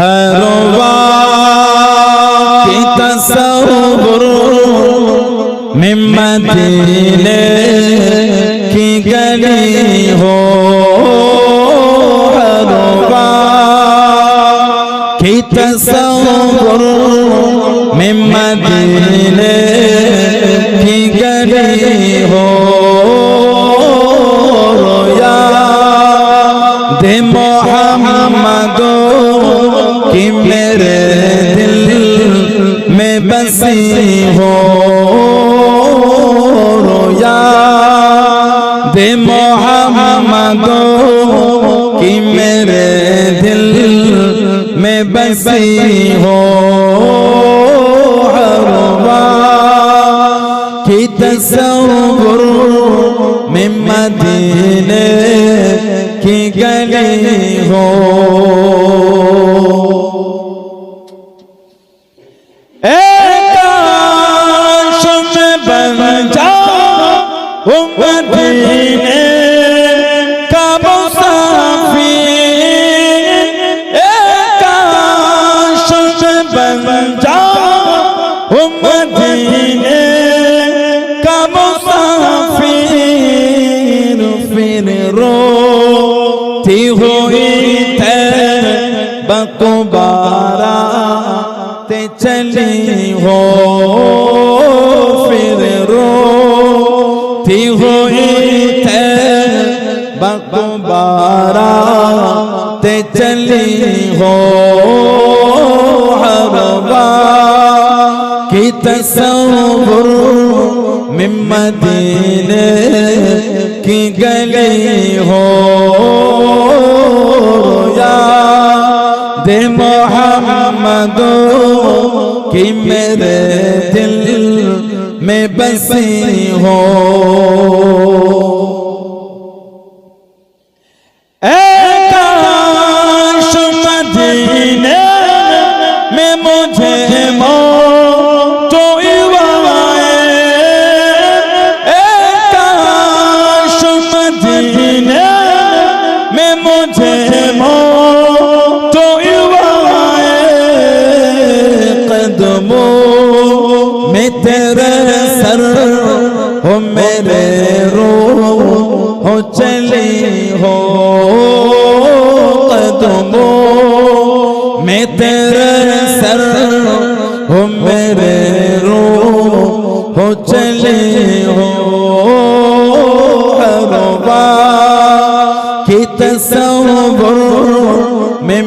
हर वक्त की तसव्वुर में मदीने की गली हो, हर वक्त की तसव्वुर में मदीने की गली हो, याद मोहम्मद कि मेरे दिल में बसी हो, याद मोहम्मद कि मेरे दिल में बसी हो, हर वक्त की तसव्वुर में मदीने की गली हो। काश में बन जाऊं मदीने का मुसाफिर, काश में बन जाऊं मदीने का मुसाफिर, फिर रोती हुई तैबा को बाराते चली हो, फिर रोती हुई तैबा को बाराते चली हो, हर वक्त की तसव्वुर में मदीने की गली हो, याद मोहम्मद कि मेरे दिल में बसी हो। काश मदीने में मुझे मौत आए, काश मदीने में मुझे मौत आए, कदमों में तेरे सर हो मेरे रूह हो चली हो, कदमों में तेरे सर हो मेरे रूह हो चली हो, हर वक्त की तसव्वुर में